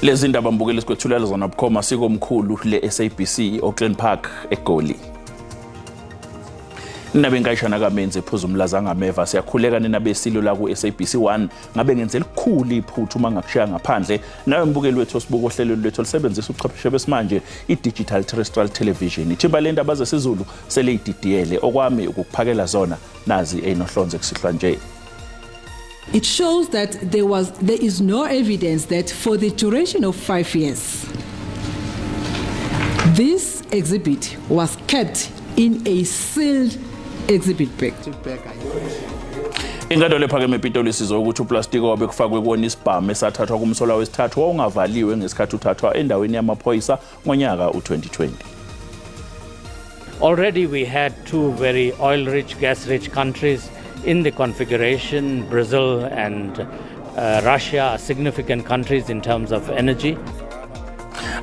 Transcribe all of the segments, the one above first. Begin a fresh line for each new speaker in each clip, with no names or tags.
Lezi ndaba mbukeli sikwethulela zona bukhoma siko omkhulu le SABC Auckland Park eGoli. Nabe ngayishana kamenze phuzu umlaza ngameva siyakhuleka nenabesilo la ku SABC 1 ngabe ngenze likhulu iphuthu uma ngakushaya ngaphandle nawe mbukeli wethu osibuko ohlelo lwethu lisebenzisa ubuchwepheshe besimanje idigital terrestrial television ithimba le ndaba zesiZulu sele ididiyele okwami ukukuphakela zona nazi enohlonze kusihlwa nje.
It shows that there is no evidence that for the duration of 5 years, this exhibit was kept in a sealed exhibit bag.
Ingado lephakeme epitoli sizwe ukuthi uplastiki obe kufakwe kuwona isibhamu esathathwa kumsola wesithathu owungavaliwe ngesikhathi uthathwa endaweni yamaphoyisa ngonyaka u2020.
Already we had two very oil-rich, gas-rich countries in the configuration. Brazil and Russia are significant countries in terms of energy.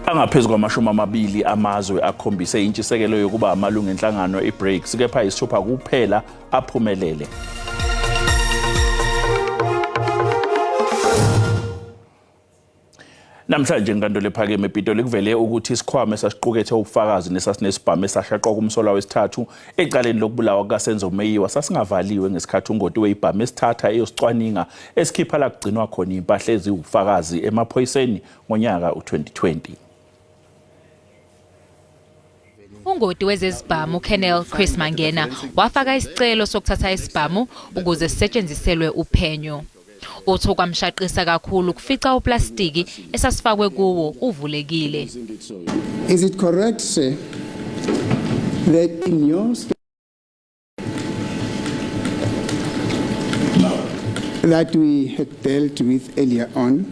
Angaphezulu kwamashumi amabili amazwe akhombise intshisekelo yokuba amalungu enhlangano iBRICS kepha isithupha kuphela aphumelele. Namhlanje ingando lephakeme epitoli kuvele ukuthi isikhwama esasiqukethe ubufakazi nesasinesibhamu esashaqwa kumsola wesithathu ecaleni lokubulawa kukaSenzo Meyiwa sasingavaliwe ngesikhathi ungoti weyibhamu esithatha eyosicwaninga esikhipha la kugcinwa khona impahla eziwubufakazi emaphoyiseni ngonyaka u2020.
Ungoti wezezibhamu Colonel Chris Mangena wafaka isicelo sokuthatha isibhamu ukuze sisetshenziselwe uphenyo. Utho kwamshaqisa kakhulu kufica uplastiki esasifakwe kuwo uvulekile.
Is it correct to say that in your that we had dealt with earlier on,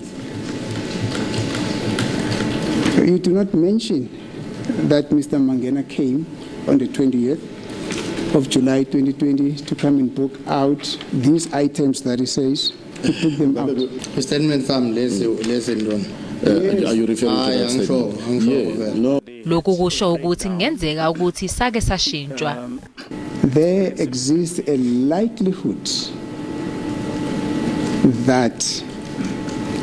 you do not mention that Mr. Mangena came on the 20th of July 2020 to come and book out these items that he says, to put them out?
Statement from less
Are
you referring to that statement? Yeah, no.
Lokhu kusho ukuthi kungenzeka ukuthi sake sashintshwa.
There exists a likelihood that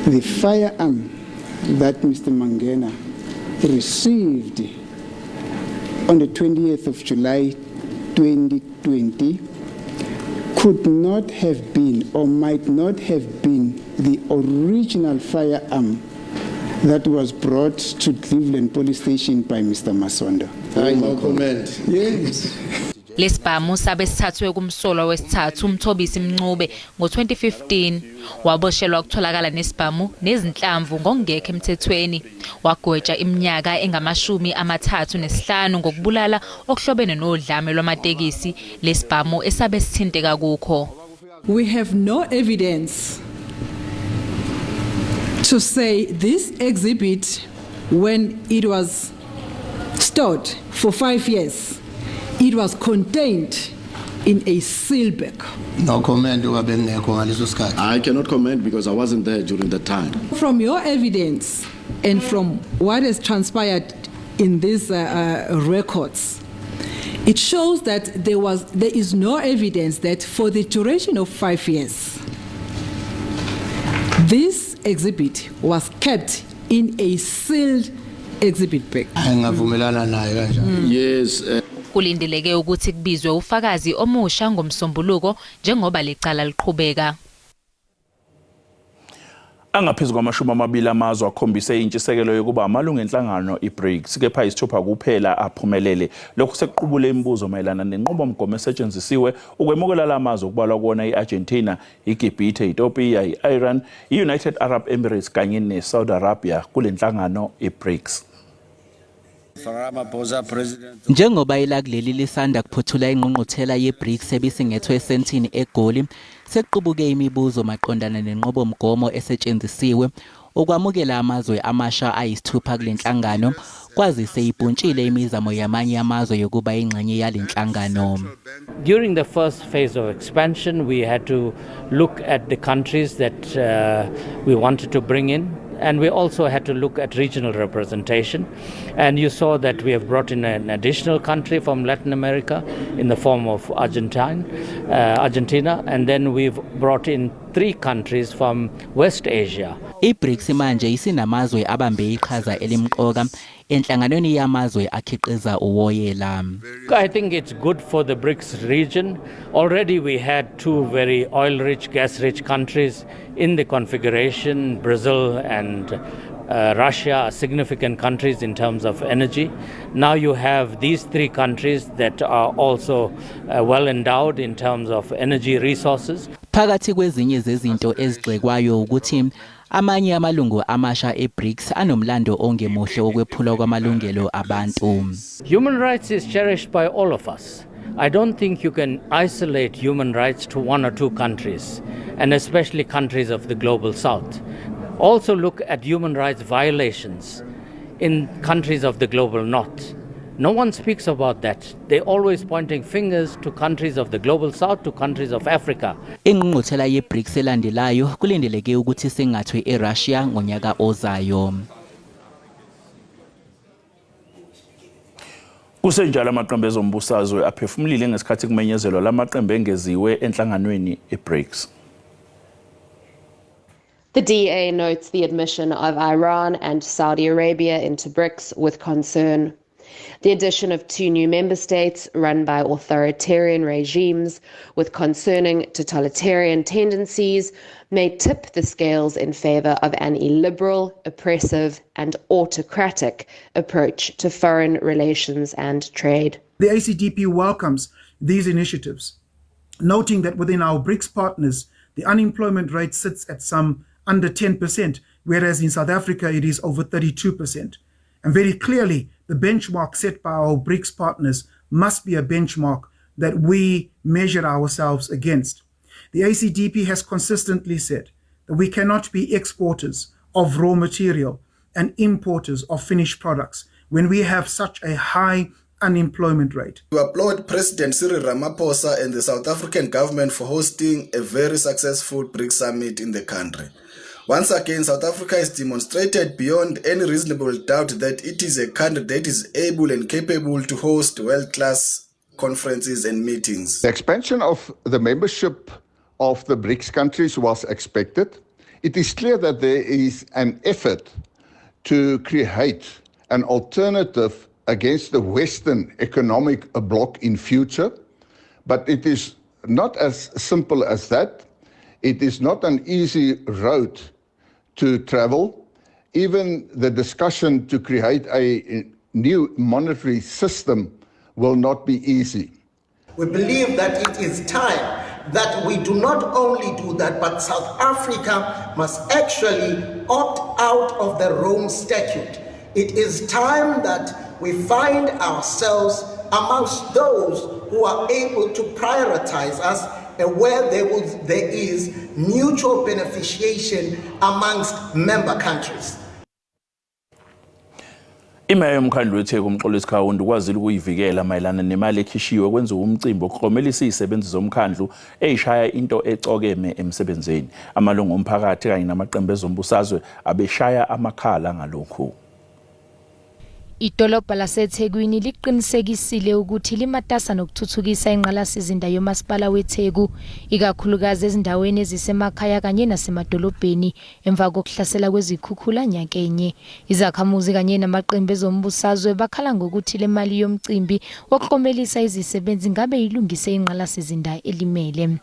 the firearm that Mr. Mangena received on the 20th of July 2020 could not have been or might not have been the original firearm that was brought to Cleveland Police Station by Mr. Masonda.
No comment.
Yes.
Lesibhamu sabe sithathwe kumsola wesithathu uMthobisi Mncube ngo2015 waboshelwa ukutholakala nesibhamu nezinhlamvu ngokungekho emthethweni wagwetshwa iminyaka engamashumi-35 ngokubulala okuhlobene nodlame lwamatekisi lesibhamu esabe sithinteka kukho.
We have no evidence to say this exhibit, when it was stored for 5 years, it was contained in a seal bag.
No comment.
I cannot comment because I wasn't there during the time.
From your evidence and from what has transpired in these records, it shows that there is no evidence that for the duration of 5 years, this exhibit was kept in a sealed exhibit bag.
Yes.
Kulindeleke ukuthi kubizwe ufakazi omusha ngomsombuluko njengoba lecala liqhubeka.
Angaphezulu kwamashumi amabili amazwe akhombise intshisekelo yokuba amalungu enhlangano iBRICS kepha isithupha kuphela aphumelele. Lokhu sekuqubule imibuzo mayelana nenqubomgomo esetshenzisiwe ukwemukela lamazwe okubalwa kuona iArgentina, iGibhithe, iEthiopia, iIran, iUnited Arab Emirates kanye neSaudi Arabia kule nhlangano iBRICS.
Njengoba ilakuleli lisanda kuphuthula ingqungquthela yeBRICS ebisingethwe esentini eGoli, sekuqubuke imibuzo maqondana nenqobomgomo esetshenzisiwe okwamukela amazwe amasha ayisithupha kule nhlangano kwazise ibhuntshile imizamo yamanye amazwe yokuba ingxenye yale nhlangano.
During the first phase of expansion, we had to look at the countries that we wanted to bring in. And we also had to look at regional representation. And you saw that we have brought in an additional country from Latin America in the form of Argentina. And then we've brought in 3 countries from West Asia.
I-BRICS manje isinamazwe abambe iqhaza elimqoka enhlanganweni yamazwe akhiqiza uwoyela.
I think it's good for the BRICS region. Already we had 2 very oil-rich, gas-rich countries in the configuration. Brazil and Russia are significant countries in terms of energy. Now you have these 3 countries that are also well endowed in terms of energy resources.
Phakathi kwezinye zezinto ezigxekwayo ukuthi amanye amalungu amasha e-BRICS anomlando ongemuhle okwephula kwamalungelo abantu.
Human rights is cherished by all of us. I don't think you can isolate human rights to 1 or 2 countries, and especially countries of the global south. Also look at human rights violations in countries of the global north. No one speaks about that. They're always pointing fingers to countries of the global south, to countries of Africa.
Ingqungquthela ye-BRICS elandelayo kulindeleke ukuthi singathwe eRussia ngonyaka ozayo.
Kusenjalo amaqembu ezombusazwe aphefumulile ngesikhathi kumenyezelwa lamaqembu engeziwe enhlanganweni e-BRICS.
The DA notes the admission of Iran and Saudi Arabia into BRICS with concern. The addition of 2 new member states run by authoritarian regimes with concerning totalitarian tendencies may tip the scales in favor of an illiberal, oppressive and autocratic approach to foreign relations and trade.
The ACDP welcomes these initiatives, noting that within our BRICS partners, the unemployment rate sits at some under 10%, whereas in South Africa it is over 32%. And very clearly, the benchmark set by our BRICS partners must be a benchmark that we measure ourselves against. The ACDP has consistently said that we cannot be exporters of raw material and importers of finished products when we have such a high unemployment rate.
We applaud President Cyril Ramaphosa and the South African government for hosting a very successful BRICS summit in the country. Once again, South Africa has demonstrated beyond any reasonable doubt that it is a country that is able and capable to host world-class conferences and meetings.
The expansion of the membership of the BRICS countries was expected. It is clear that there is an effort to create an alternative against the Western economic bloc in future, but it is not as simple as that. It is not an easy road to travel. Even the discussion to create a new monetary system will not be easy.
We believe that it is time that we do not only do that, but South Africa must actually opt out of the Rome Statute. It is time that we find ourselves amongst those who are able to prioritize us and where there is mutual beneficiation amongst member countries.
Imeya yomkhandlu weTheku uMxolisi Khawundi ukwazile ukuyivikela mayelana nemali ekhishiwe kwenziwa umcimbi okuklomelisa izisebenzi zomkhandlu eyishaya into ecokeme emsebenzini. Amalungu omphakathi kanye namaqembu ezombusazwe abeshaya amakhala ngalokhu.
Idolobha laseThekwini liqinisekisile ukuthi limatasa nokuthuthukisa ingqalasizinda yomasipala weTheku ikakhulukazi ezindaweni ezisemakhaya kanye nasemadolobheni emva kokuhlasela kwezikhukhula nyakenye. Izakhamuzi kanye namaqembu ezombusazwe bakhala ngokuthi le mali yomcimbi wokuklomelisa izisebenzi ngabe ilungise ingqalasizinda elimele.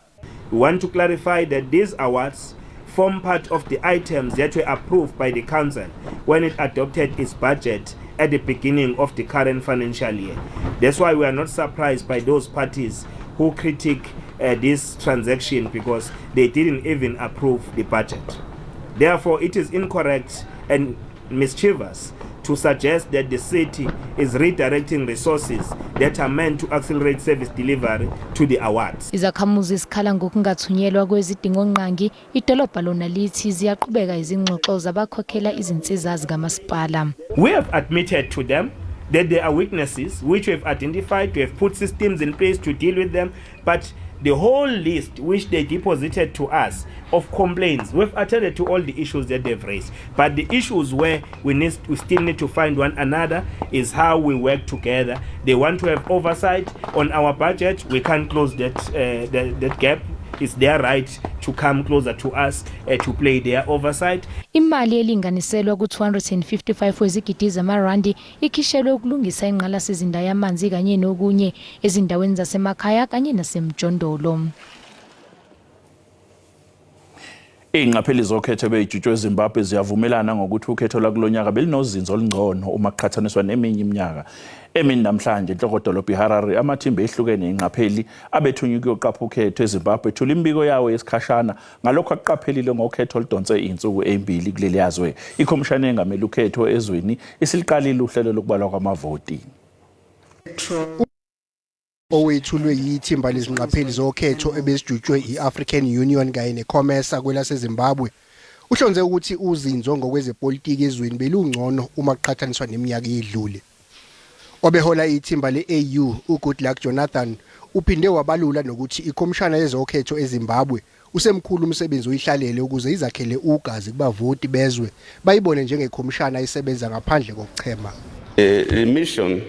We want to clarify that these awards form part of the items that were approved by the council when it adopted its budget at the beginning of the current financial year. That's why we are not surprised by those parties who critique this transaction because they didn't even approve the budget. Therefore, it is incorrect and mischievous to suggest that the city is redirecting resources that are meant to accelerate service delivery to the awards.
Izakhamuzi sikhala ngokungathunyelwa kwezidingo nqangi idolobha lona lithi ziyaqhubeka izingxoxo zabakhokhela izinsiza zikamasipala.
We have admitted to them that there are weaknesses which we have identified, we have put systems in place to deal with them, but the whole list which they deposited to us of complaints, we've attended to all the issues that they've raised. But the issues where we still need to find one another is how we work together. They want to have oversight on our budget. We can't close that gap. It's their right to come closer to us to play their oversight.
Imali elinganiselwa ku255 wezigidi zamarandi ikhishelwe ukulungisa inqalasizinda yamanzi kanye nokunye ezindaweni zasemakhaya kanye nasemjondolo.
Ingqapheli zokhetho bejutshwe eZimbabwe ziyavumelana ngokuthi ukhetho lakulonyaka belinozinzo olungcono uma kuqhathaniswa neminye iminyaka. Emini namhlanje inhlokodolobha iHarare amathimba ehlukene ingqapheli abethunywa ukuyoqapha ukhetho eZimbabwe ethula imbiko yawo yesikhashana ngalokho aqaphelile ngokhetho oludonse insuku ezimbili kuleli yazwe. Ikhomishana engamele ukhetho ezweni isiliqalile uhlelo lokubalwa kwamavoti.
Owethulwe yithimba lezingqapheli zokhetho ebesijutshwe iAfrican Union kanye neCommerce kwelaseZimbabwe uhlonze ukuthi uzinzo ngokwezepolitiki ezweni belungcono uma kuqhathaniswa neminyaka edlule. Obehola ithimba leAU uGoodluck Jonathan uphinde wabalula nokuthi ikhomishana yezokhetho eZimbabwe usemkhulu umsebenzi oyihlalele ukuze izakhele ugazi kubavoti bezwe bayibone njengekhomishana isebenza ngaphandle kokuchema.
The mission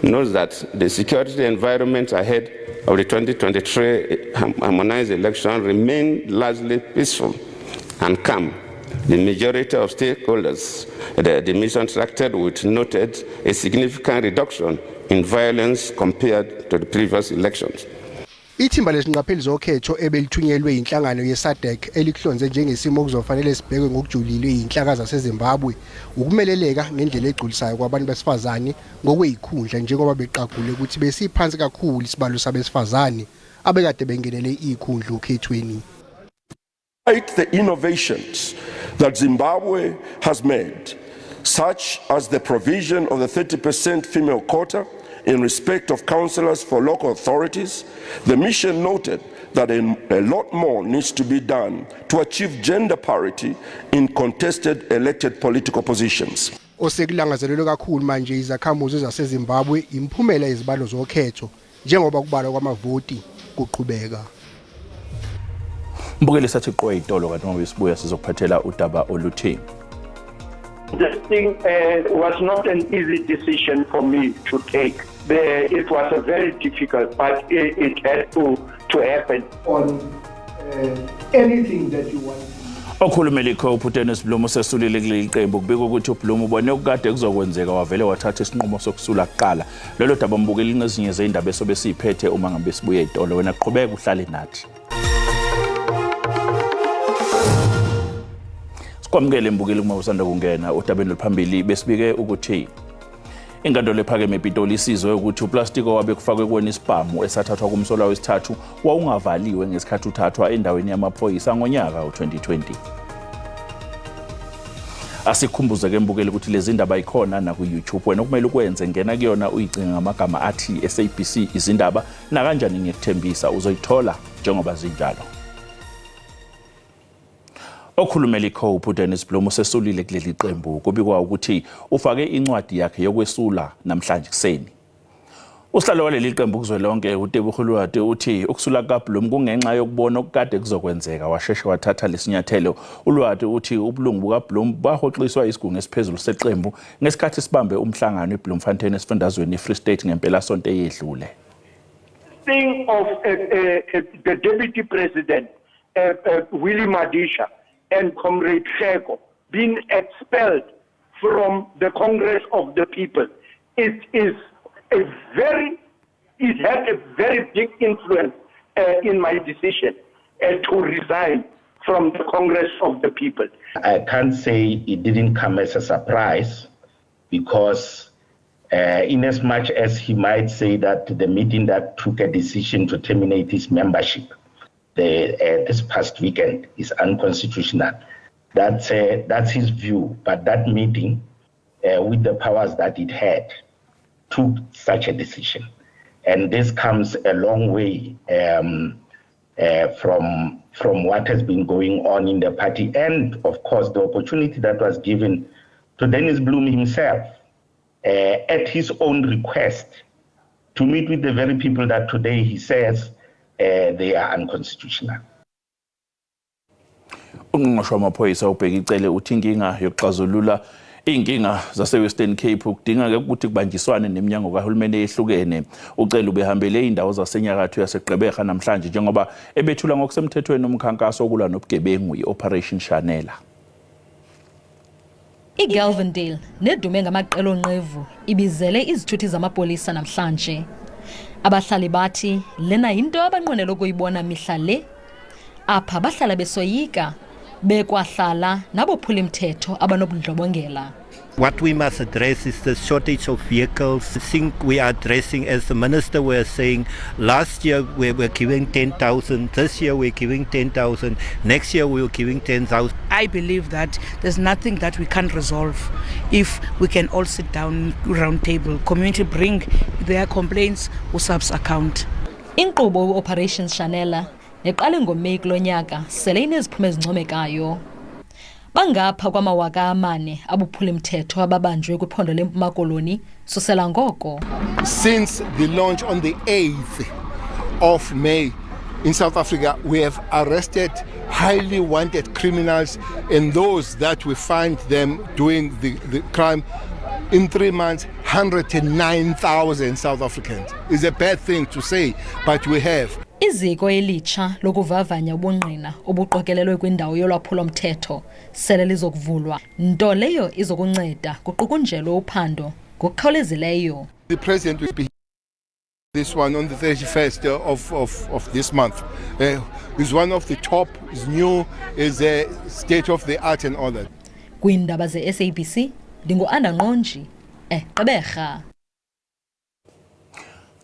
knows that the security environment ahead of the 2023 harmonized election remain largely peaceful and calm. The majority of stakeholders the mission tracted with noted a significant reduction in violence compared to the previous elections.
Ithimba lezingqapheli zokhetho ebelithunyelwe inhlangano yeSADC elihlonze njengesimo okuzofanele sibhekwe ngokujulile inhlaka zaseZimbabwe ukumeleleka ngendlela egculisayo kwabantu besifazane ngokweyikhundla njengoba beqagule ukuthi besiphansi kakhulu isibalo sabesifazane abekade bengenele ikhundla okhethweni.
The innovations that Zimbabwe has made, such as the provision of the 30% female quota in respect of councillors for local authorities, the mission noted that a lot more needs to be done to achieve gender parity in contested elected political positions.
Osekulangazelelwe kakhulu manje izakhamuzi zaseZimbabwe imphumela yezibalo zokhetho njengoba kubalwa kwamavoti kuqhubeka.
Mbukeli sathi qoye itolo kanti ngoba isibuya sizokuphathela udaba oluthi.
This thing was not an easy decision for me to take. It was a very difficult, but it had to happen
on anything that you want.
Okhulumeli Dennis Bloom sesulile kuleli qembu kubika ukuthi uBloom ubone ukade kuzokwenzeka wavele wathatha isinqumo sokusula kuqala. Lelo daba mbukeli ngezinye zeindaba esobe siphethe uma ngabe sibuye itolo wena qhubeka uhlale nathi. Kwamukele mbukeli uma usanda kungena udabeni oluphambili besibike ukuthi inkantolo ephakeme ePitoli isizwe ukuthi uplastiko wabe kufakwe kuwena isibhamu esathathwa kumsola wesithathu wawungavaliwe ngesikhathi uthathwa endaweni yamaphoyisa ngonyaka u2020. Asikhumbuze ke mbukeli ukuthi lezi ndaba ikhona na ku YouTube wena kumele ukwenze ngena kuyona uyicinga ngamagama athi SABC Izindaba na kanjani ngikuthembisa uzoyithola njengoba zinjalo. Okhulumeli Dennis Bloom sesulile kuleli qembu kubikwa ukuthi ufake incwadi yakhe yokwesula namhlanje kuseni. Usihlalo waleli qembu kuzwelonke uTebukhuluwade uthi ukusula kaBloom kungenxa yokubona okukade kuzokwenzeka washeshe wathatha lesinyathelo. Ulwade uthi ubulungu bukaBloom bahoxiswa isigungu esiphezulu seqembu ngesikhathi sibambe umhlangano eBloemfontein esifundazweni eFree State ngempela sonto eyedlule.
Thing of the deputy president Willie Madisha and Comrade Sheko being expelled from the Congress of the People. It had a very big influence in my decision to resign from the Congress of the People.
I can't say it didn't come as a surprise because in as much as he might say that the meeting that took a decision to terminate his membership this past weekend is unconstitutional. That's his view, but that meeting, with the powers that it had, took such a decision. And this comes a long way from what has been going on in the party and, of course, the opportunity that was given to Dennis Bloom himself at his own request to meet with the very people that today he says they are unconstitutional.
Ungqongqoshe wamaphoyisa ubheka icele uthi inkinga yokuxazulula inkinga zase-Western Cape kudinga-ke ukuthi kubanjiswane neminyango kahulumeni eyehlukene. Ucele ubehambele indawo zasenyakatho yaseGqeberha namhlanje njengoba ebethula ngokusemthethweni umkhankaso wokulwa nobugebengu i-Operation Shanela.
IGalvandale nedume ngamaqela onqevu ibizele izithuthi zamapolisa namhlanje. Abahlali bathi lena into abanqwenela ukuyibona mihla le. Apha bahlala besoyika bekwahlala nabophula imithetho abanobundlobongela.
What we must address is the shortage of vehicles. I think we are addressing, as the minister was saying, last year we were giving 10,000, this year we're giving 10,000, next year we're giving 10,000.
I believe that there's nothing that we can't resolve if we can all sit down round table. Community bring their complaints uSABC's account.
Inkqubo Operation Shanela neqale ngoMeyi kulo nyaka sele ineziphumo ezincomekayo. Bangapha kwamawaka amane abuphula imithetho ababanjwe kwiphondo leMpuma Koloni susela ngoko.
Since the launch on the 8th of May in South Africa, we have arrested highly wanted criminals and those that we find them doing the crime. In 3 months, 109,000 South Africans. It's a bad thing to say, but we have.
Iziko elitsha lokuvavanya ubungqina obuqokelelwe kwindawo yolwaphulo mthetho sele lizokuvulwa nto leyo izokunceda kuqukunjelwe uphando ngokukhawulezileyo.
The president will be this one on the 31st of this month. Is one of the top, is new, is a state of the art and all that.
Kwindaba ze-SABC ndingu-Anda Nqonji Gqeberha.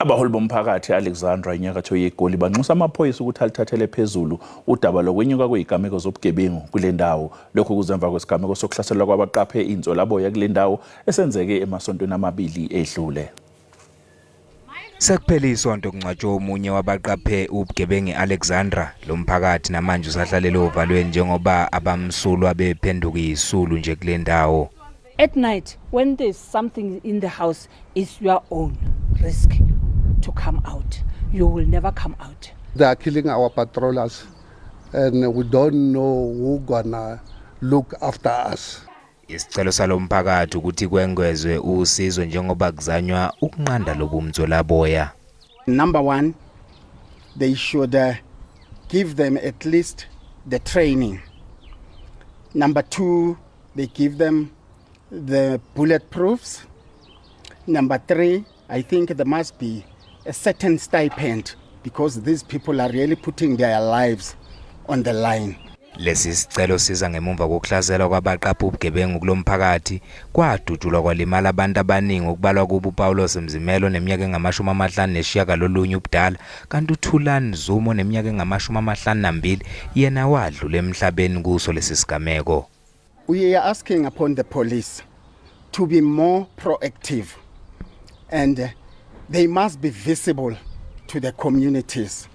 Abaholi bomphakathi Alexandra inyakatho yeGoli banxusa amaphoyisa ukuthi alithathele phezulu udaba lokwenyuka kwezigameko zobugebengu kule ndawo. Lokho kuzemva kwesigameko sokuhlaselwa kwabaqaphe inzolaboya kule ndawo esenzeke emasontweni amabili edlule.
Sekuphela isonto kungcwatshwa omunye wabaqaphe ubugebengu Alexandra lomphakathi namanje usahlalele ovalweni njengoba abamsulwa bephenduka izisulu nje kule ndawo.
At night, when there's something in the house, it's your own risk to come out. You will never come out.
They are killing our patrollers and we don't know who gonna look after us.
Isicelo salomphakathi ukuthi kwengezwe usizo njengoba kuzanywa ukunqanda lobumzolaboya.
Number one, they should give them at least the training. Number two, they give them the bulletproofs. Number three, I think there must be a certain stipend because these people are really putting their lives on the line.
Lesi sicelo siza ngemumva kokuhlaselwa kwabaqaphe ubugebengu kulomphakathi kwadutshulwa kwalimala abantu abaningi okubalwa kubo uPaulos Mzimelo neminyaka engama-59 ubudala kanti uThulani Zumo neminyaka engama-52 yena wadlula emhlabeni kuso lesi sigameko.
We are asking upon the police to be more proactive and they must be visible to the communities.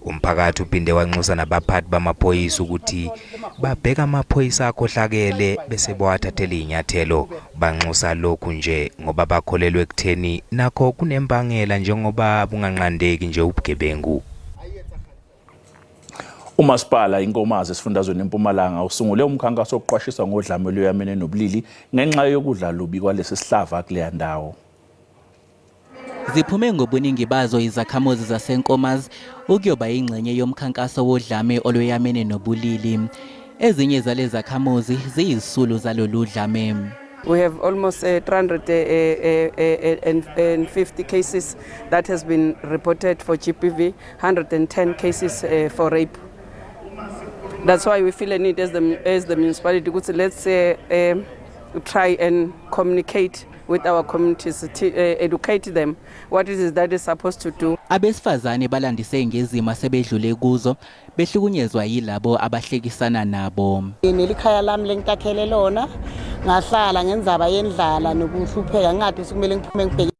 Umphakathi uphinde wanxusa nabaphathi bamaphoyisa ukuthi babheka amaphoyisa akhohlakele bese bawathathela inyathelo. Banxusa lokhu nje ngoba bakholelwe ekutheni nakho kunembangela njengoba bunganqandeki nje ubugebengu.
Umasipala inkomazi esifundazweni eMpumalanga usungule umkhankaso wokuqwashisa ngodlame lweyamene nobulili ngenxa yokudla lubi kwalesi sihlava kule ndawo.
Ziphume ngobuningi bazo izakhamuzi zasenkomazi ukuyoba ingxenye yomkhankaso wodlame olweyamene nobulili. Ezinye zale zakhamuzi ziyisulu zalolu dlame.
We have almost 350 cases that has been reported for GBV, 110 cases for rape. That's why we feel a need as the municipality to let's try and communicate with our communities, educate them what it is that is supposed to do.
Abesifazane balandise ngezimo sebedlule kuzo behlukunyezwa yilabo abahlekisana nabo.
Nelikhaya lami lengitakhele lona ngahlala ngenzaba yendlala nokuhlupheka ngathi sikumele ngiphume ngibheke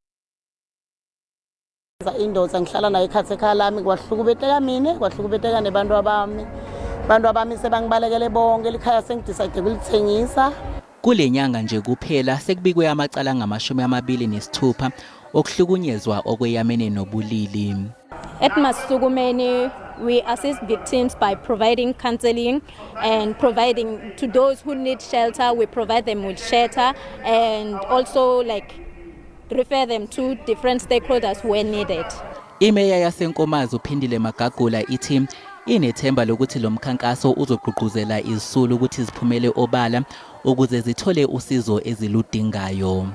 indoda ngihlala nayo ekhathe ekhaya lami kwahlukubeteka mina kwahlukubeteka nebantu abami. Bantu abami sebangibalekele bonke likhaya sengidecide ukulithengisa.
Kule nyanga nje kuphela sekubikwe amacala ngama-26 okuhlukunyezwa okweyamene nobulili.
At Masukumeni, we assist victims by providing counseling and providing to those who need shelter. We provide them with shelter and also refer them to different stakeholders when needed.
Imeya yaseNkomazi uphindile Magagula ithi inethemba lokuthi lo mkhankaso uzogqugquzela izisulu ukuthi ziphumele obala ukuze zithole usizo eziludingayo.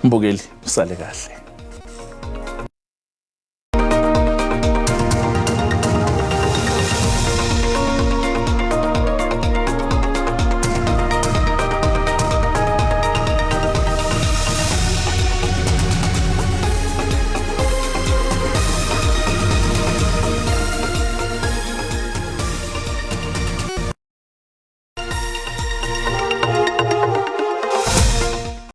Mbukeli usale kahle.